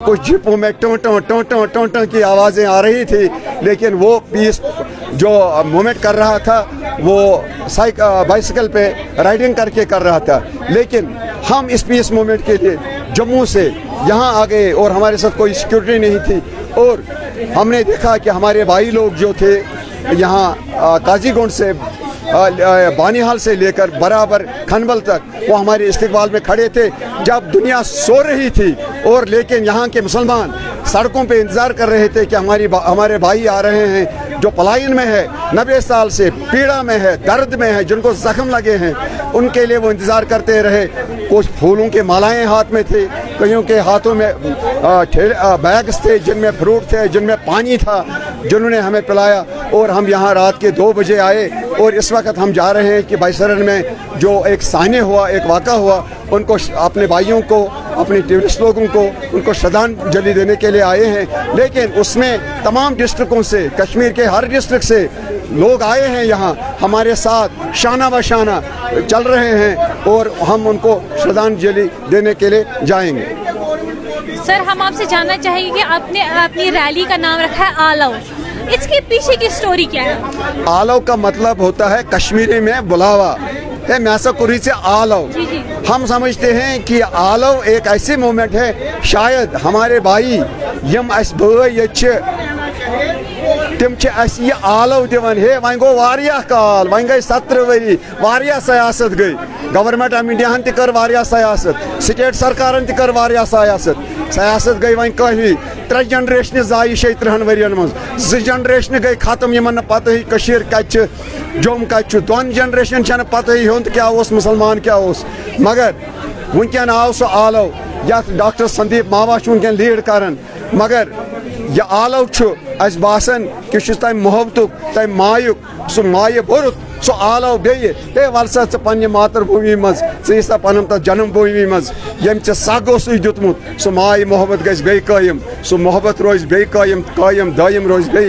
कुछ जिपों में टों टों टों टों टों टों की आवाज़ें आ रही थी, लेकिन वो पीस जो मूवमेंट कर रहा था वो बाइसिकल पे राइडिंग करके कर रहा था। लेकिन हम इस पीस मूवमेंट के लिए जम्मू से यहाँ आ गए और हमारे साथ कोई सिक्योरिटी नहीं थी, और हमने देखा कि हमारे भाई लोग जो थे यहाँ काजीगुंड से बानीहाल से लेकर बराबर खनबल तक वो हमारे इस्तिकबाल में खड़े थे जब दुनिया सो रही थी। और लेकिन यहाँ के मुसलमान सड़कों पे इंतज़ार कर रहे थे कि हमारे भाई आ रहे हैं जो पलायन में है, 90 साल से पीड़ा में है, दर्द में है, जिनको जख्म लगे हैं, उनके लिए वो इंतज़ार करते रहे। कुछ फूलों के मालाएं हाथ में थे, कईयों के हाथों में बैग्स थे जिनमें फ्रूट थे, जिनमें पानी था, जिन्होंने हमें पिलाया। और हम यहाँ रात के 2 बजे आए और इस वक्त हम जा रहे हैं कि बाईसरन में जो एक साने हुआ, एक वाक़ा हुआ, उनको अपने भाइयों को, अपने टूरिस्ट लोगों को उनको श्रद्धांजलि देने के लिए आए हैं। लेकिन उसमें तमाम डिस्ट्रिक्टों से, कश्मीर के हर डिस्ट्रिक्ट से लोग आए हैं यहाँ हमारे साथ शाना बशाना चल रहे हैं और हम उनको श्रद्धांजलि देने के लिए जाएंगे। सर, हम आपसे जानना चाहेंगे कि आपने अपनी रैली का नाम रखा है आलव, इसके पीछे की स्टोरी क्या है? आलव का मतलब होता है कश्मीरी में बुलावा है, मैसाकुरी से आलव। हम समझते हैं कि आलव एक ऐसी मूवमेंट है, शायद हमारे भाई यम अस भाई तम ये आलव दिवन है। वन गो वारिया काल, वन गई 17 वरी, वारिया सियासत गई, गवर्नमेंट ऑफ इंडिया हन कर वारिया सियासत, स्टेट सरकारन कर वारिया सियासत गई वन कही 3 जनरेशन जाय 30 वरियन मज, 2 जनरेशन गई खत्म, यमन पता ही कशीर कत जोम कत 2 जनरेशन छन पता ही हुंद क्या उस, मुसलमान क्या उस। मगर वुनकन आव सो आलव यथ डॉक्टर संदीप मावा वुनकन लीड करन, मगर यह आलव अस बासन कि तम मोहब्बतुक, तम मायुक, सह माय भोरुक सो आलव बे वल सा पन्ने मातृभूमि मज सा पन तथ जन्मभूमि मज यम सग दुतमुत, सह माय मोहब्बत गस बे कायम, सह मोहब्बत रोज बे कायम दायम रोज बे।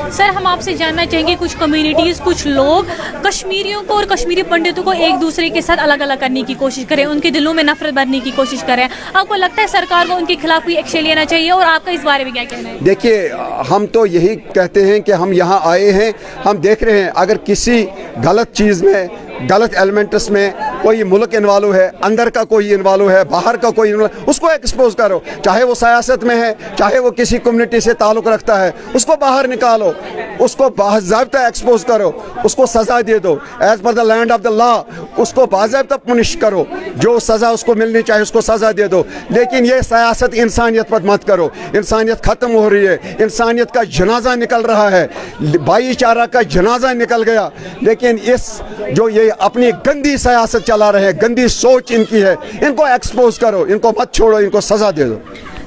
सर, हम आपसे जानना चाहेंगे, कुछ कम्युनिटीज़, कुछ लोग कश्मीरियों को और कश्मीरी पंडितों को एक दूसरे के साथ अलग अलग करने की कोशिश करें, उनके दिलों में नफरत भरने की कोशिश करें। आपको लगता है सरकार को उनके खिलाफ कोई एक्शन लेना चाहिए, और आपका इस बारे में क्या कहना है? देखिए, हम तो यही कहते हैं कि हम यहाँ आए हैं, हम देख रहे हैं अगर किसी गलत चीज़ में, गलत एलिमेंट्स में कोई मुल्क इन्वॉल्व है, अंदर का कोई इन्वॉल्व है, बाहर का कोई इन्वॉल्व, उसको एक्सपोज करो। चाहे वो सियासत में है, चाहे वो किसी कम्युनिटी से ताल्लुक़ रखता है, उसको बाहर निकालो, उसको बाज़ाब्ता एक्सपोज करो, उसको सज़ा दे दो as per the land of the law, उसको बाज़ाब्ता पुनिश करो, जो सज़ा उसको मिलनी चाहिए उसको सज़ा दे दो। लेकिन ये सियासत इंसानियत पर मत करो, इंसानियत ख़त्म हो रही है, इंसानियत का जनाजा निकल रहा है, भाईचारा का जनाजा निकल गया। लेकिन इस जो ये अपनी गंदी सियासत चला रहे हैं, गंदी सोच इनकी है, इनको एक्सपोज करो, इनको मत छोड़ो, इनको सज़ा दे दो।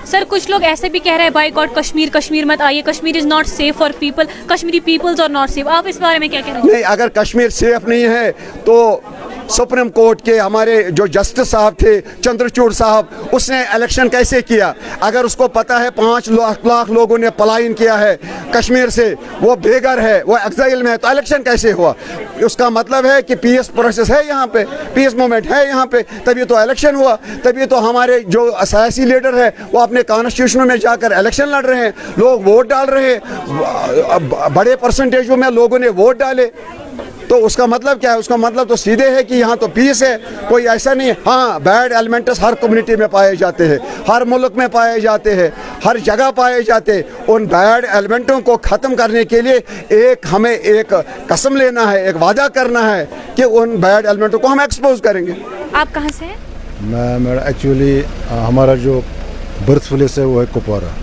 सर, कुछ लोग ऐसे भी कह रहे हैं बाइकआउट कश्मीर, कश्मीर मत आइए, Kashmir is not safe for people, Kashmiri peoples are not safe. आप इस बारे में क्या कह रहे हैं? नहीं, अगर कश्मीर सेफ नहीं है तो सुप्रीम कोर्ट के हमारे जो जस्टिस साहब थे, चंद्रचूड़ साहब, उसने इलेक्शन कैसे किया? अगर उसको पता है 5 लाख लोगों ने पलायन किया है कश्मीर से, वो बेघर है, वो एक्साइल में है, तो इलेक्शन कैसे हुआ? उसका मतलब है कि पीस प्रोसेस है यहाँ पे, पीस मूवमेंट है यहाँ पे, तभी तो इलेक्शन हुआ, तभी तो हमारे जो सियासी लीडर है वो अपने कॉन्स्टिट्यूशन में जाकर इलेक्शन लड़ रहे हैं, लोग वोट डाल रहे हैं, बड़े परसेंटेज में लोगों ने वोट डाले। तो उसका मतलब क्या है? उसका मतलब तो सीधे है कि यहाँ तो पीस है, कोई ऐसा नहीं है। हाँ, बैड एलिमेंट्स हर कम्युनिटी में पाए जाते हैं, हर मुल्क में पाए जाते हैं, हर जगह पाए जाते हैं। उन बैड एलिमेंटों को ख़त्म करने के लिए हमें एक कसम लेना है, एक वादा करना है कि उन बैड एलिमेंटों को हम एक्सपोज करेंगे। आप कहाँ से हैं? मैं एक्चुअली हमारा जो बर्थ प्लेस है वो है कुपवारा,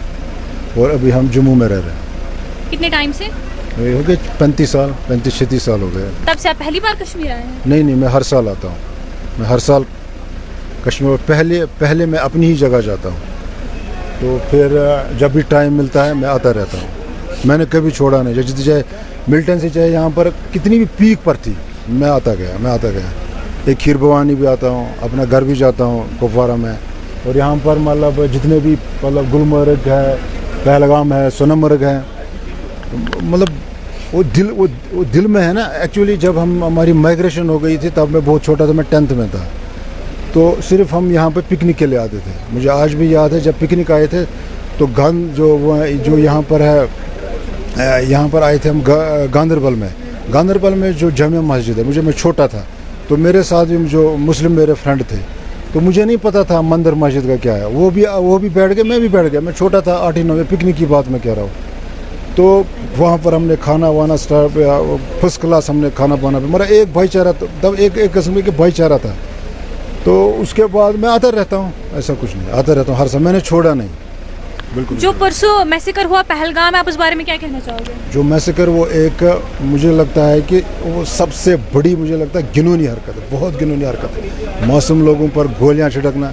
और अभी हम जम्मू में रह रहे हैं। कितने टाइम से? हो गए 35-36 साल हो गए। तब से आप पहली बार कश्मीर आए हैं? नहीं, मैं हर साल आता हूँ, मैं हर साल कश्मीर पहले मैं अपनी ही जगह जाता हूँ, तो फिर जब भी टाइम मिलता है मैं आता रहता हूँ। मैंने कभी छोड़ा नहीं, जैसे चाहे मिल्टन से चाहे यहाँ पर कितनी भी पीक पर थी, मैं आता गया। एक खीर भवानी भी आता हूँ, अपना घर भी जाता हूँ कुपवारा में, और यहाँ पर मतलब जितने भी मतलब गुलमर्ग है, पहलगाम है, सोनमर्ग है, मतलब वो दिल में है ना। एक्चुअली जब हमारी माइग्रेशन हो गई थी तब मैं बहुत छोटा था, मैं 10th में था, तो सिर्फ हम यहाँ पे पिकनिक के लिए आते थे। मुझे आज भी याद है जब पिकनिक आए थे तो जो यहाँ पर है, यहाँ पर आए थे हम गांदरबल में जो जामिया मस्जिद है, मैं छोटा था तो मेरे साथ भी जो मुस्लिम मेरे फ्रेंड थे तो मुझे नहीं पता था मंदिर मस्जिद का क्या है। वो भी बैठ गए, मैं भी बैठ गया, मैं छोटा था 8-9 में, पिकनिक की बात मैं कह रहा हूँ। तो वहाँ पर हमने खाना वाना फर्स्ट क्लास हमने खाना पाना, मेरा एक भाईचारा, तब एक किस्म के भाईचारा था। तो उसके बाद मैं आता रहता हूँ, ऐसा कुछ नहीं, आता रहता हूँ हर समय, मैंने छोड़ा नहीं बिल्कुल। जो परसों मैसेकर हुआ पहलगाम है, आप उस बारे में क्या कहना चाहोगे? जो मैसेकर वो एक मुझे लगता है कि वो सबसे बड़ी मुझे लगता है घिनौनी हरकत है, बहुत घिनौनी हरकत है। मासूम लोगों पर गोलियां छिड़कना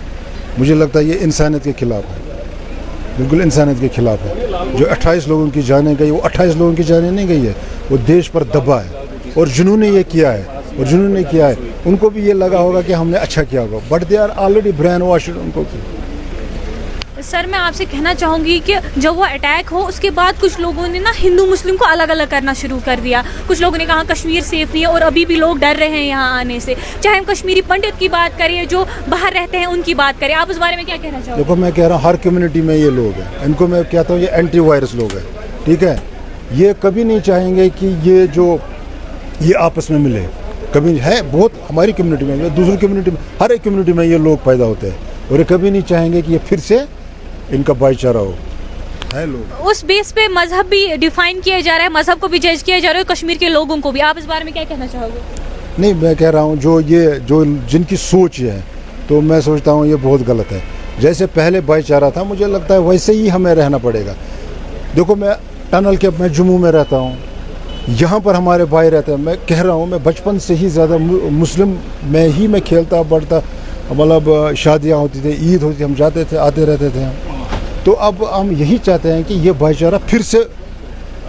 मुझे लगता है ये इंसानियत के खिलाफ है, बिल्कुल इंसानियत के खिलाफ है। जो 28 लोगों की जानें गई, वो 28 लोगों की जानें नहीं गई है, वो देश पर दबा है और जिन्होंने ये किया है उनको भी ये लगा होगा कि हमने अच्छा किया होगा, but they are already brainwash उनको। सर मैं आपसे कहना चाहूँगी कि जब वो अटैक हो उसके बाद कुछ लोगों ने ना हिंदू मुस्लिम को अलग अलग करना शुरू कर दिया। कुछ लोगों ने कहा कश्मीर सेफ नहीं है और अभी भी लोग डर रहे हैं यहाँ आने से। चाहे हम कश्मीरी पंडित की बात करें, जो बाहर रहते हैं उनकी बात करें, आप उस बारे में क्या कहना चाहोगे? देखो मैं कह रहा हूँ हर कम्युनिटी में ये लोग हैं, इनको मैं कहता हूँ ये एंटी वायरस लोग हैं, ठीक है। ये कभी नहीं चाहेंगे कि ये आपस में मिले, कभी है बहुत हमारी कम्युनिटी में, दूसरी कम्युनिटी में, हर एक कम्युनिटी में ये लोग पैदा होते हैं और ये कभी नहीं चाहेंगे कि ये फिर से इनका भाईचारा हो, है लोग। उस बेस पे मजहब भी डिफाइन किया जा रहा है, मजहब को भी जज किया जा रहा है, कश्मीर के लोगों को भी, आप इस बारे में क्या कहना चाहोगे? नहीं मैं कह रहा हूँ जो जिनकी सोच है तो मैं सोचता हूँ ये बहुत गलत है। जैसे पहले भाईचारा था मुझे लगता है वैसे ही हमें रहना पड़ेगा। देखो मैं जम्मू में रहता हूँ, यहाँ पर हमारे भाई रहते हैं, मैं कह रहा हूँ मैं बचपन से ही ज़्यादा मुस्लिम में ही मैं खेलता बढ़ता, मतलब शादियाँ होती थी, ईद होती थी, हम जाते थे आते रहते थे। तो अब हम यही चाहते हैं कि ये भाईचारा फिर से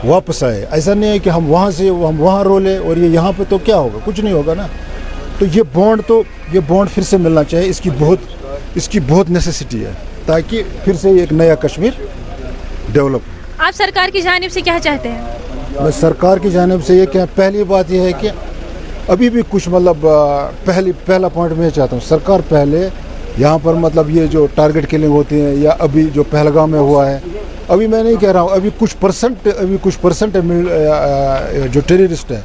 वापस आए। ऐसा नहीं है कि हम वहाँ रोले और ये यहाँ पे, तो क्या होगा, कुछ नहीं होगा ना। तो ये बॉन्ड फिर से मिलना चाहिए, इसकी बहुत नेसेसिटी है ताकि फिर से एक नया कश्मीर डेवलप। आप सरकार की जानिब से क्या चाहते हैं? मैं सरकार की जानिब से ये क्या, पहली बात यह है कि अभी भी कुछ मतलब पहला पॉइंट मैं चाहता हूँ, सरकार पहले यहाँ पर मतलब ये जो टारगेट किलिंग होती है या अभी जो पहलगाम में हुआ है, अभी मैं नहीं कह रहा हूँ, अभी कुछ परसेंट जो टेररिस्ट हैं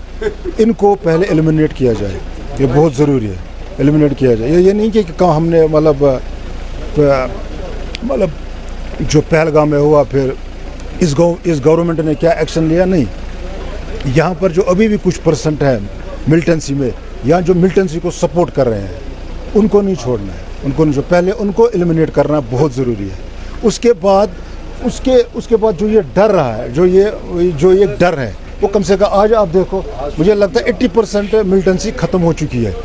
इनको पहले एलिमिनेट किया जाए, ये बहुत ज़रूरी है, एलिमिनेट किया जाए। ये नहीं कि कहाँ हमने मतलब जो पहलगाम में हुआ फिर इस गवर्नमेंट ने क्या एक्शन लिया, नहीं। यहाँ पर जो अभी भी कुछ परसेंट है मिलिटेंसी में या जो मिलिटेंसी को सपोर्ट कर रहे हैं उनको नहीं छोड़ना है, पहले उनको एलिमिनेट करना बहुत ज़रूरी है। उसके बाद जो ये डर रहा है, जो ये डर है वो कम से कम आज आप देखो, मुझे लगता है 80% मिलिटेंसी ख़त्म हो चुकी है।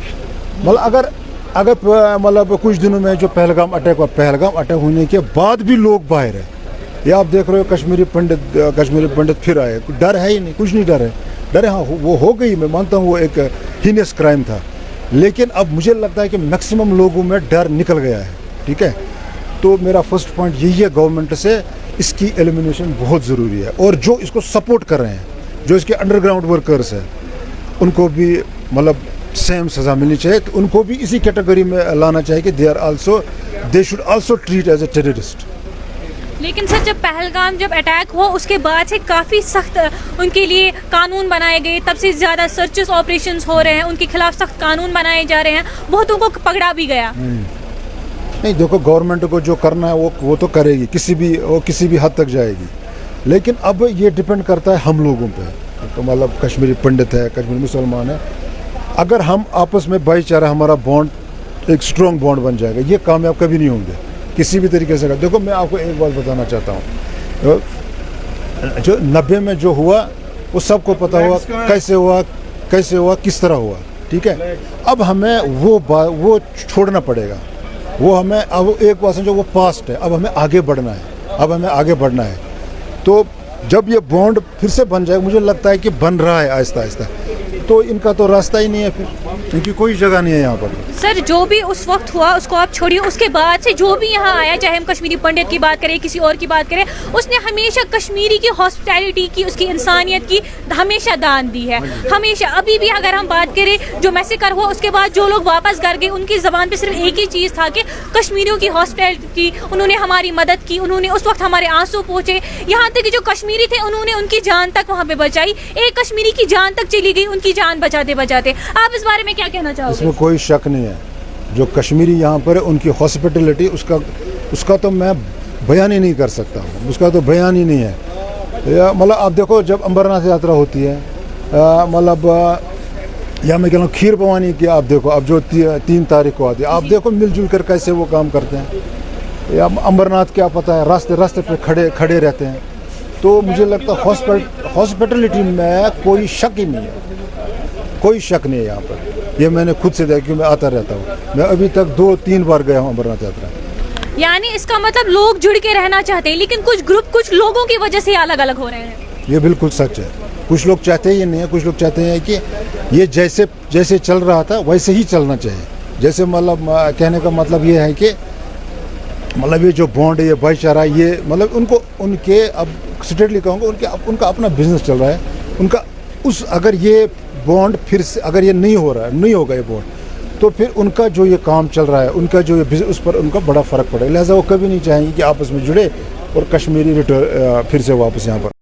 मतलब अगर कुछ दिनों में जो पहलगाम अटैक होने के बाद भी लोग बाहर है, ये आप देख रहे हो कश्मीरी पंडित फिर आए, डर है ही नहीं, कुछ नहीं डर है। हाँ वो हो गई, मैं मानता हूँ वो एक हीनियस क्राइम था, लेकिन अब मुझे लगता है कि मैक्सिमम लोगों में डर निकल गया है, ठीक है। तो मेरा फर्स्ट पॉइंट यही है, गवर्नमेंट से इसकी एलिमिनेशन बहुत ज़रूरी है और जो इसको सपोर्ट कर रहे हैं, जो इसके अंडरग्राउंड वर्कर्स हैं, उनको भी मतलब सेम सज़ा मिलनी चाहिए, तो उनको भी इसी कैटेगरी में लाना चाहिए कि they should also treat as a terrorist. लेकिन सर जब अटैक हुआ उसके बाद से काफ़ी सख्त उनके लिए कानून बनाए गए, तब से ज़्यादा सर्चेस ऑपरेशंस हो रहे हैं, उनके खिलाफ सख्त कानून बनाए जा रहे हैं, बहुतों को पकड़ा भी गया। नहीं देखो, गवर्नमेंट को जो करना है वो तो करेगी, किसी भी हद तक जाएगी, लेकिन अब ये डिपेंड करता है हम लोगों पे। तो मतलब कश्मीरी पंडित है, कश्मीरी मुसलमान है, अगर हम आपस में भाईचारा, हमारा बॉन्ड एक स्ट्रॉन्ग बॉन्ड बन जाएगा, ये कामयाब कभी नहीं होंगे किसी भी तरीके से। देखो मैं आपको एक बात बताना चाहता हूँ, जो 90 में जो हुआ वो सबको पता हुआ, कैसे हुआ, किस तरह हुआ, ठीक है। अब हमें वो छोड़ना पड़ेगा, वो हमें अब एक बात समझो, वो पास्ट है, अब हमें आगे बढ़ना है। तो जब ये बॉन्ड फिर से बन जाए, मुझे लगता है कि बन रहा है आहिस्ता आहिस्ता, तो इनका तो रास्ता ही नहीं है, फिर इनकी कोई जगह नहीं है यहाँ पर। सर जो भी उस वक्त हुआ उसको आप छोड़िए, उसके बाद से जो भी यहाँ आया, चाहे हम कश्मीरी पंडित की बात करें, किसी और की बात करें, उसने हमेशा कश्मीरी की हॉस्पिटैलिटी की, उसकी इंसानियत की हमेशा दान दी है, हमेशा। अभी भी अगर हम बात करें जो मैसेकर हुआ उसके बाद जो लोग वापस घर गए, उनकी ज़बान पे सिर्फ एक ही चीज़ था कि कश्मीरियों की हॉस्पिटैलिटी की, उन्होंने हमारी मदद की, उन्होंने उस वक्त हमारे आंसू पहुँचे, यहाँ तक कि जो कश्मीरी थे उन्होंने उनकी जान तक वहाँ पे बचाई। एक कश्मीरी की जान तक चली गई, उनकी जान बचाते बचाते। आप इस बारे में क्या कहना चाहोगे? इसमें कोई शक नहीं है, जो कश्मीरी यहाँ पर है उनकी हॉस्पिटलिटी, उसका तो मैं बयान ही नहीं कर सकता हूँ, उसका तो बयान ही नहीं है। मतलब आप देखो जब अमरनाथ यात्रा होती है, मतलब या मैं कह रहा हूँ खीर भवानी की, आप देखो अब जो 3 तारीख को आती है, आप देखो मिलजुल कर कैसे वो काम करते हैं। या अमरनाथ क्या पता है, रास्ते पे खड़े रहते हैं। तो मुझे लगता है हॉस्पिटलिटी में कोई शक ही नहीं है, कोई शक नहीं है यहाँ पर। ये मैंने खुद से देखा, क्योंकि मैं आता रहता हूँ, मैं अभी तक 2-3 बार गया हूँ अमरनाथ यात्रा। यानी इसका मतलब लोग जुड़ के रहना चाहते हैं, लेकिन कुछ ग्रुप, कुछ लोगों की वजह से अलग अलग हो रहे हैं। ये बिल्कुल सच है। कुछ लोग चाहते ही नहीं है, कुछ लोग चाहते हैं कि ये जैसे चल रहा था वैसे ही चलना चाहिए। जैसे मतलब कहने का मतलब ये है कि मतलब ये जो बॉन्ड है, ये भाईचारा, ये मतलब उनके अब स्ट्रेटली कहूँगा, उनका अपना बिजनेस चल रहा है। उनका अगर ये बॉन्ड फिर से अगर ये नहीं होगा ये बॉन्ड, तो फिर उनका जो ये काम चल रहा है, उनका जो ये बिजनेस, उस पर उनका बड़ा फ़र्क पड़ेगा। लिहाजा वो कभी नहीं चाहेंगे कि आपस में जुड़े और कश्मीरी फिर से वापस यहाँ पर